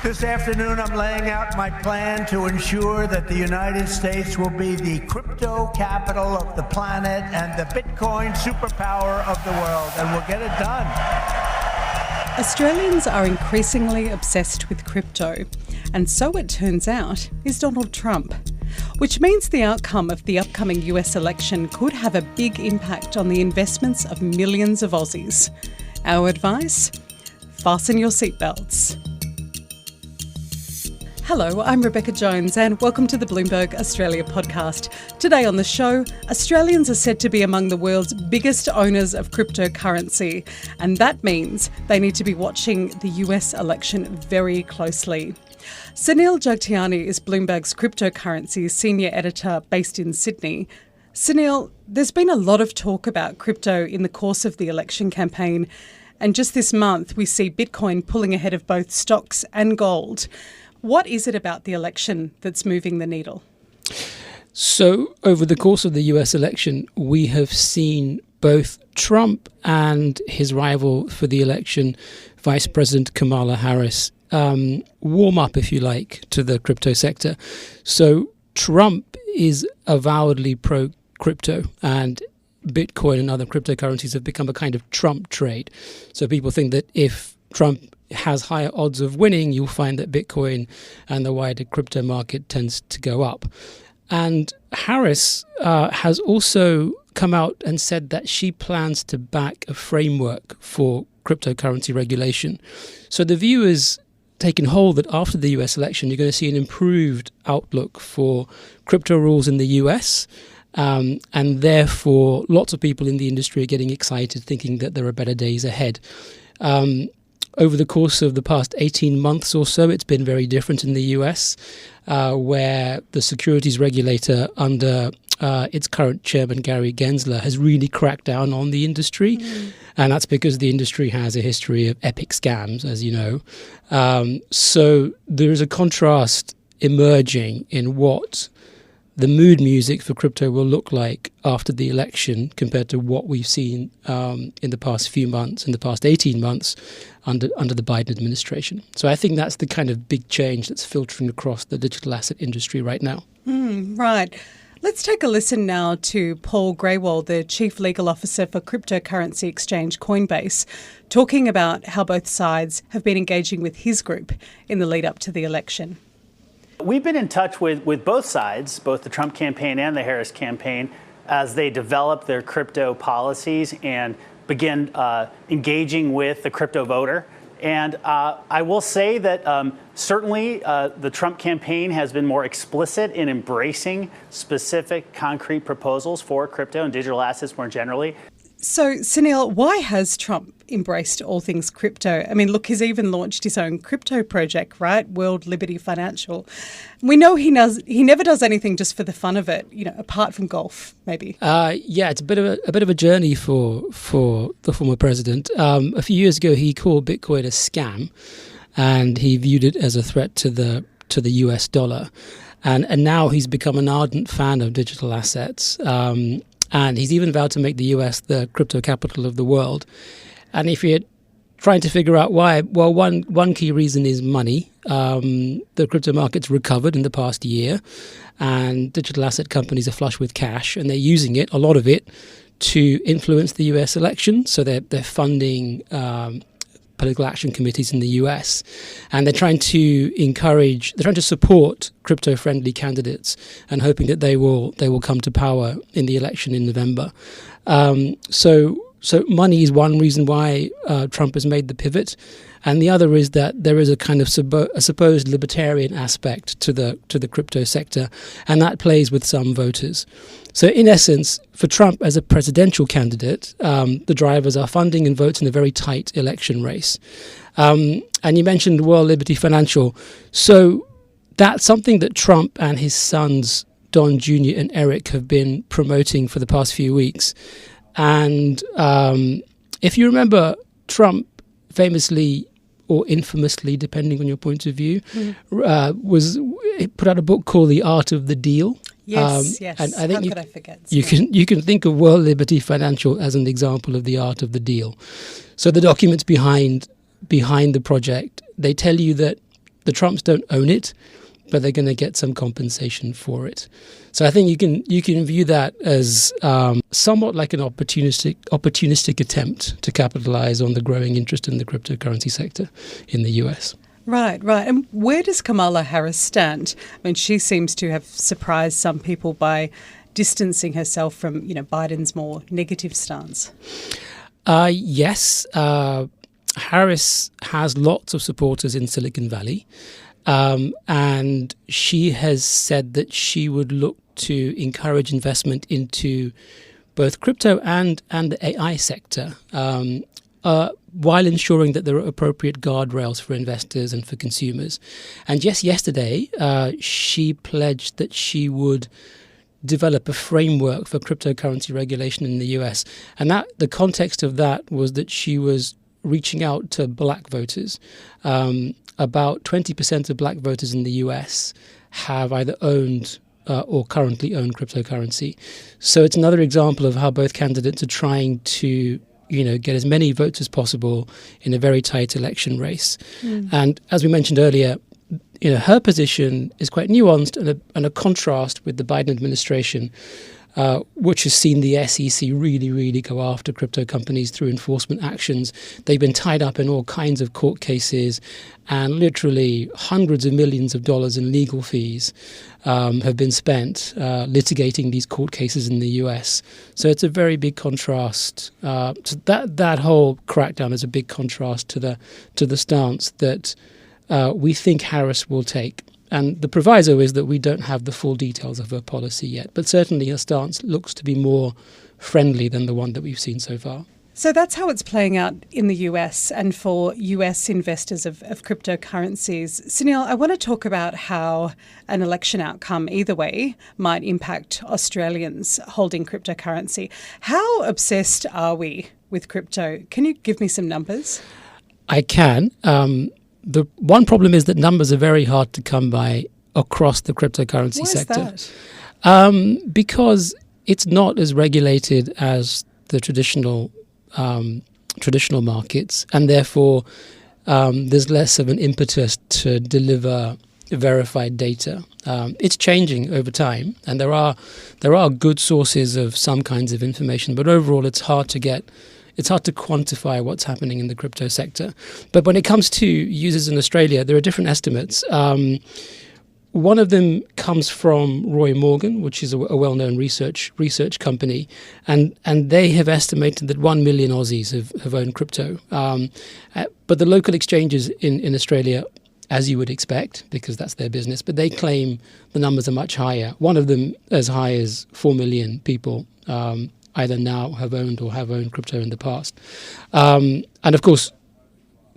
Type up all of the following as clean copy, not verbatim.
This afternoon, I'm laying out my plan to ensure that the United States will be the crypto capital of the planet and the Bitcoin superpower of the world, and we'll get it done. Australians are increasingly obsessed with crypto, and so it turns out is Donald Trump, which means the outcome of the upcoming US election could have a big impact on the investments of millions of Aussies. Our advice? Fasten your seatbelts. Hello, I'm Rebecca Jones and welcome to the Bloomberg Australia podcast. Today on the show, Australians are said to be among the world's biggest owners of cryptocurrency, and that means they need to be watching the US election very closely. Sunil Jagtiani is Bloomberg's cryptocurrency senior editor based in Sydney. Sunil, there's been a lot of talk about crypto in the course of the election campaign, and just this month we see Bitcoin pulling ahead of both stocks and gold. What is it about the election that's moving the needle? So over the course of the US election, we have seen both Trump and his rival for the election, Vice President Kamala Harris, warm up, if you like, to the crypto sector. So Trump is avowedly pro-crypto, and Bitcoin and other cryptocurrencies have become a kind of Trump trade. So people think that if Trump has higher odds of winning, you'll find that Bitcoin and the wider crypto market tends to go up. And Harris has also come out and said that she plans to back a framework for cryptocurrency regulation. So the view is taken hold that after the US election, you're going to see an improved outlook for crypto rules in the US. And therefore, lots of people in the industry are getting excited, thinking that there are better days ahead. Over the course of the past 18 months or so, it's been very different in the US, where the securities regulator under its current chairman, Gary Gensler, has really cracked down on the industry. And that's because the industry has a history of epic scams, as you know. So there is a contrast emerging in what the mood music for crypto will look like after the election compared to what we've seen in the past few months, in the past 18 months under the Biden administration. So I think that's the kind of big change that's filtering across the digital asset industry right now. Right. Let's take a listen now to Paul Greywall, the Chief Legal Officer for cryptocurrency exchange Coinbase, talking about how both sides have been engaging with his group in the lead up to the election. We've been in touch with both sides, both the Trump campaign and the Harris campaign, as they develop their crypto policies and begin engaging with the crypto voter. And I will say that certainly the Trump campaign has been more explicit in embracing specific concrete proposals for crypto and digital assets more generally. So, Sunil, why has Trump embraced all things crypto? I mean, look, he's even launched his own crypto project, right? World Liberty Financial. We know he never does anything just for the fun of it, you know, apart from golf, maybe. Yeah, it's a bit of a journey for the former president. A few years ago, he called Bitcoin a scam, and he viewed it as a threat to the US dollar. And now he's become an ardent fan of digital assets. And he's even vowed to make the US the crypto capital of the world. And if you're trying to figure out why, well, one key reason is money. The crypto market's recovered in the past year, and digital asset companies are flush with cash, and they're using it, a lot of it, to influence the US election. So they're funding political action committees in the US, and they're trying to support crypto-friendly candidates and hoping that they will come to power in the election in November. So money is one reason why Trump has made the pivot, and the other is that there is a kind of a supposed libertarian aspect to the crypto sector, and that plays with some voters. So in essence, for Trump as a presidential candidate, the drivers are funding and votes in a very tight election race. And you mentioned World Liberty Financial. So that's something that Trump and his sons, Don Jr. and Eric, have been promoting for the past few weeks. And if you remember, Trump famously or infamously, depending on your point of view, put out a book called The Art of the Deal. Yes. And I think How could I forget? You can think of World Liberty Financial as an example of the art of the deal. So the documents behind the project, they tell you that the Trumps don't own it, but they're going to get some compensation for it. So I think you can view that as somewhat like an opportunistic attempt to capitalize on the growing interest in the cryptocurrency sector in the US. Right, right. And where does Kamala Harris stand? I mean, she seems to have surprised some people by distancing herself from, Biden's more negative stance. Yes, Harris has lots of supporters in Silicon Valley. And she has said that she would look to encourage investment into both crypto and the AI sector, while ensuring that there are appropriate guardrails for investors and for consumers. And just yesterday, she pledged that she would develop a framework for cryptocurrency regulation in the US. And that the context of that was that she was reaching out to black voters. About 20% of black voters in the US have either owned or currently own cryptocurrency. So it's another example of how both candidates are trying to, get as many votes as possible in a very tight election race. And as we mentioned earlier, her position is quite nuanced and a contrast with the Biden administration, which has seen the SEC really, really go after crypto companies through enforcement actions. They've been tied up in all kinds of court cases, and literally hundreds of millions of dollars in legal fees have been spent litigating these court cases in the US. So it's a very big contrast. So that whole crackdown is a big contrast to the stance that we think Harris will take. And the proviso is that we don't have the full details of her policy yet. But certainly her stance looks to be more friendly than the one that we've seen so far. So that's how it's playing out in the US and for US investors of cryptocurrencies. Sunil, I want to talk about how an election outcome either way might impact Australians holding cryptocurrency. How obsessed are we with crypto? Can you give me some numbers? I can. The one problem is that numbers are very hard to come by across the cryptocurrency sector. Why is that? Because it's not as regulated as the traditional markets, and therefore there's less of an impetus to deliver verified data. It's changing over time, and there are good sources of some kinds of information, but overall it's hard to quantify what's happening in the crypto sector. But when it comes to users in Australia, there are different estimates. One of them comes from Roy Morgan, which is a well-known research company, and they have estimated that 1 million Aussies have owned crypto. But the local exchanges in Australia, as you would expect, because that's their business, but they claim the numbers are much higher. One of them as high as 4 million people either now have owned or have owned crypto in the past. And of course,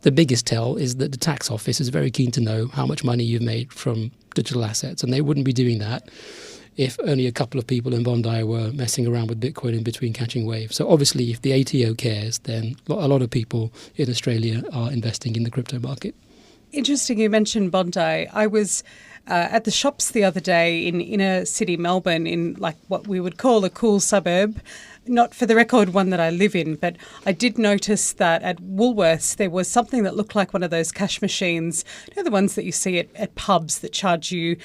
the biggest tell is that the tax office is very keen to know how much money you've made from digital assets, and they wouldn't be doing that if only a couple of people in Bondi were messing around with Bitcoin in between catching waves. So obviously, if the ATO cares, then a lot of people in Australia are investing in the crypto market. Interesting you mentioned Bondi. I was at the shops the other day in inner city Melbourne, in like what we would call a cool suburb. Not for the record one that I live in, but I did notice that at Woolworths there was something that looked like one of those cash machines, the ones that you see at pubs that charge you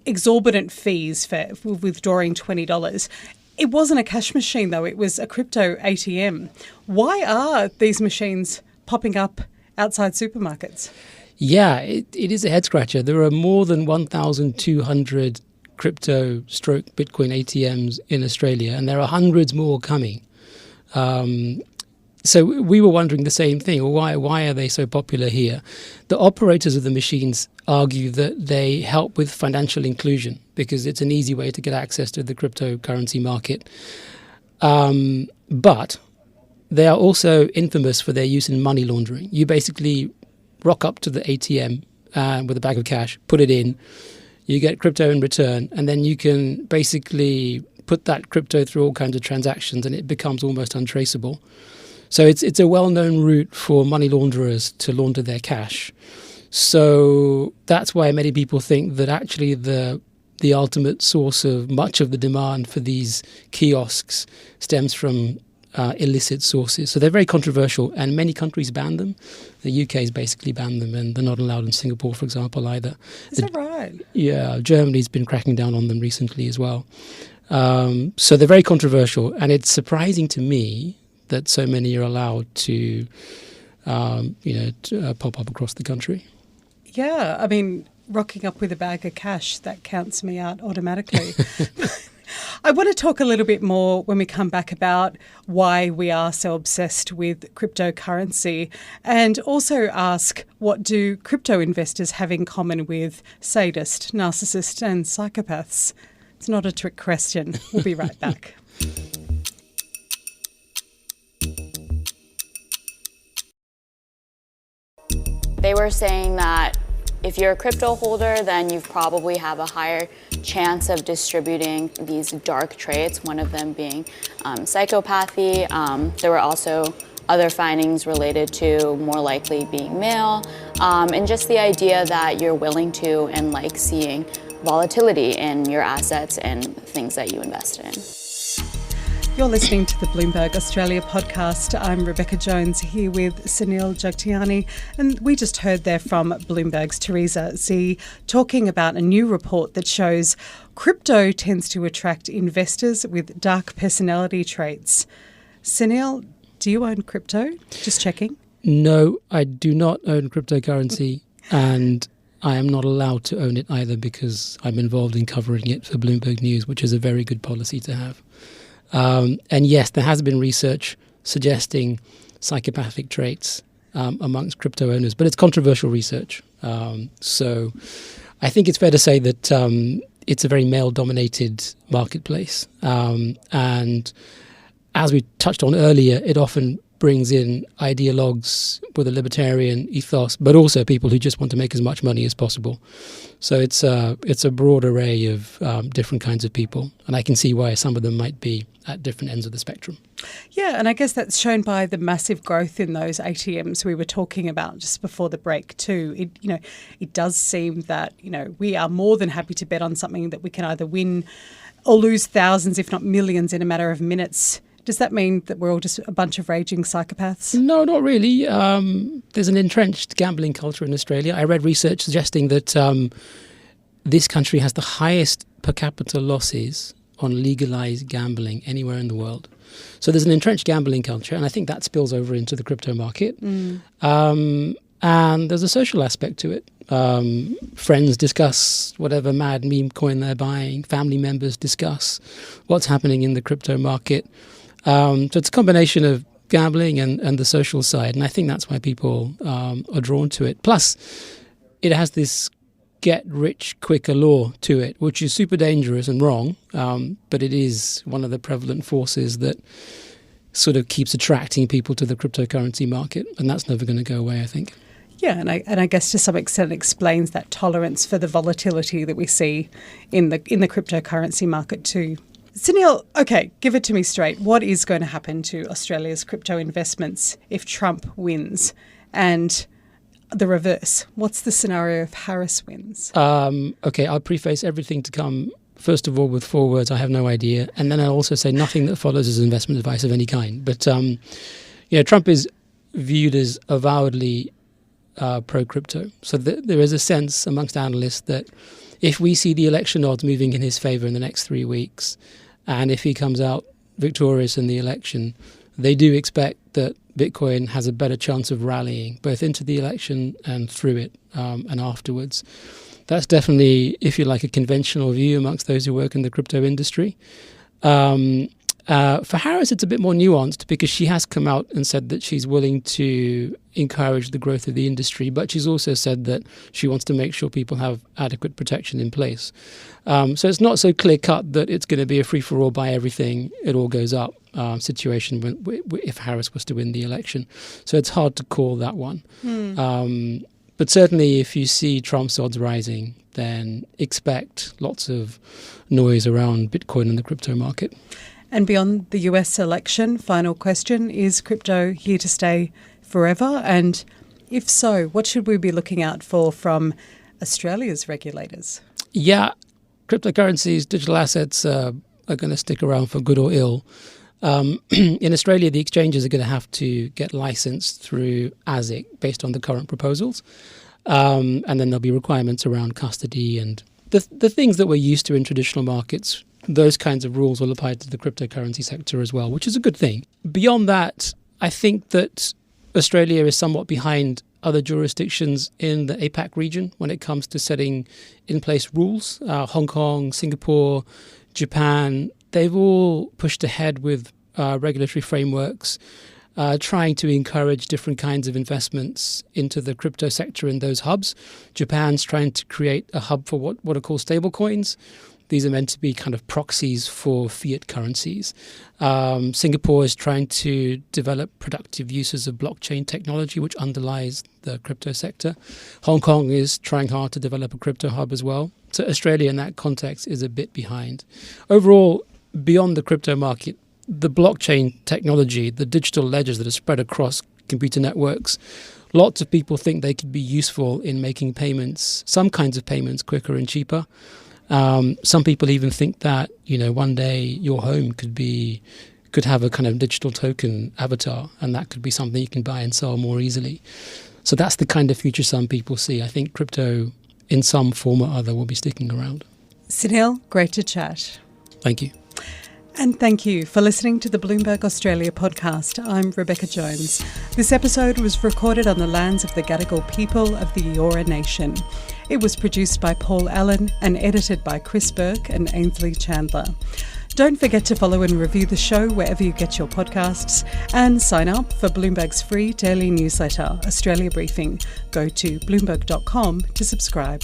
exorbitant fees for withdrawing $20. It wasn't a cash machine though, it was a crypto ATM. Why are these machines popping up outside supermarkets? Yeah, it is a head scratcher. There are more than 1,200 crypto/Bitcoin ATMs in Australia, and there are hundreds more coming. So we were wondering the same thing. Why are they so popular here? The operators of the machines argue that they help with financial inclusion because it's an easy way to get access to the cryptocurrency market. But they are also infamous for their use in money laundering. You basically rock up to the ATM with a bag of cash, put it in, you get crypto in return, and then you can basically put that crypto through all kinds of transactions and it becomes almost untraceable. So it's a well-known route for money launderers to launder their cash. So that's why many people think that actually the ultimate source of much of the demand for these kiosks stems from illicit sources. So they're very controversial, and many countries ban them. The UK has basically banned them, and they're not allowed in Singapore, for example, either. Is that right? Yeah, Germany's been cracking down on them recently as well. So they're very controversial, and it's surprising to me that so many are allowed to, pop up across the country. Yeah, I mean, rocking up with a bag of cash, that counts me out automatically. I want to talk a little bit more when we come back about why we are so obsessed with cryptocurrency, and also ask, what do crypto investors have in common with sadists, narcissists and psychopaths? It's not a trick question. We'll be right back. They were saying that if you're a crypto holder, then you probably have a higher chance of distributing these dark traits, one of them being psychopathy. There were also other findings related to more likely being male, and just the idea that you're willing to and like seeing volatility in your assets and things that you invest in. You're listening to the Bloomberg Australia podcast. I'm Rebecca Jones here with Sunil Jagtiani, and we just heard there from Bloomberg's Teresa Z talking about a new report that shows crypto tends to attract investors with dark personality traits. Sunil, do you own crypto? Just checking. No, I do not own cryptocurrency, and I am not allowed to own it either because I'm involved in covering it for Bloomberg News, which is a very good policy to have. And yes, there has been research suggesting psychopathic traits amongst crypto owners, but it's controversial research. So I think it's fair to say that it's a very male-dominated marketplace. And as we touched on earlier, it often brings in ideologues with a libertarian ethos, but also people who just want to make as much money as possible. So it's a broad array of different kinds of people, and I can see why some of them might be at different ends of the spectrum. Yeah, and I guess that's shown by the massive growth in those ATMs we were talking about just before the break too. It does seem that, we are more than happy to bet on something that we can either win or lose thousands, if not millions, in a matter of minutes. Does that mean that we're all just a bunch of raging psychopaths? No, not really. There's an entrenched gambling culture in Australia. I read research suggesting that this country has the highest per capita losses on legalized gambling anywhere in the world. So there's an entrenched gambling culture, and I think that spills over into the crypto market. And there's a social aspect to it. Friends discuss whatever mad meme coin they're buying. Family members discuss what's happening in the crypto market. So it's a combination of gambling and the social side, and I think that's why people are drawn to it. Plus, it has this get-rich-quick allure to it, which is super dangerous and wrong, but it is one of the prevalent forces that sort of keeps attracting people to the cryptocurrency market, and that's never going to go away, I think. Yeah, and I guess to some extent explains that tolerance for the volatility that we see in the cryptocurrency market too. Sunil, okay, give it to me straight. What is going to happen to Australia's crypto investments if Trump wins? And the reverse. What's the scenario if Harris wins? Okay, I'll preface everything to come, first of all, with 4 words: I have no idea. And then I'll also say nothing that follows is investment advice of any kind. But, Trump is viewed as avowedly pro-crypto. So there is a sense amongst analysts that if we see the election odds moving in his favour in the next 3 weeks, and if he comes out victorious in the election, they do expect that Bitcoin has a better chance of rallying, both into the election and through it and afterwards. That's definitely, if you like, a conventional view amongst those who work in the crypto industry. For Harris, it's a bit more nuanced because she has come out and said that she's willing to encourage the growth of the industry, but she's also said that she wants to make sure people have adequate protection in place. So it's not so clear-cut that it's going to be a free-for-all, buy everything, it all goes up situation if Harris was to win the election. So it's hard to call that one. But certainly if you see Trump's odds rising, then expect lots of noise around Bitcoin and the crypto market. And beyond the US election, final question, is crypto here to stay forever? And if so, what should we be looking out for from Australia's regulators? Yeah, cryptocurrencies, digital assets are going to stick around for good or ill. In Australia, the exchanges are going to have to get licensed through ASIC based on the current proposals. And then there'll be requirements around custody and the things that we're used to in traditional markets. Those kinds of rules will apply to the cryptocurrency sector as well, which is a good thing. Beyond that, I think that Australia is somewhat behind other jurisdictions in the APAC region when it comes to setting in place rules. Hong Kong, Singapore, Japan, they've all pushed ahead with regulatory frameworks, trying to encourage different kinds of investments into the crypto sector in those hubs. Japan's trying to create a hub for what are called stablecoins. These are meant to be kind of proxies for fiat currencies. Singapore is trying to develop productive uses of blockchain technology, which underlies the crypto sector. Hong Kong is trying hard to develop a crypto hub as well. So Australia in that context is a bit behind. Overall, beyond the crypto market, the blockchain technology, the digital ledgers that are spread across computer networks, lots of people think they could be useful in making payments, some kinds of payments, quicker and cheaper. Some people even think that, one day your home could have a kind of digital token avatar, and that could be something you can buy and sell more easily. So that's the kind of future some people see. I think crypto in some form or other will be sticking around. Sunil, great to chat. Thank you. And thank you for listening to the Bloomberg Australia podcast. I'm Rebecca Jones. This episode was recorded on the lands of the Gadigal people of the Eora Nation. It was produced by Paul Allen and edited by Chris Burke and Ainsley Chandler. Don't forget to follow and review the show wherever you get your podcasts and sign up for Bloomberg's free daily newsletter, Australia Briefing. Go to bloomberg.com to subscribe.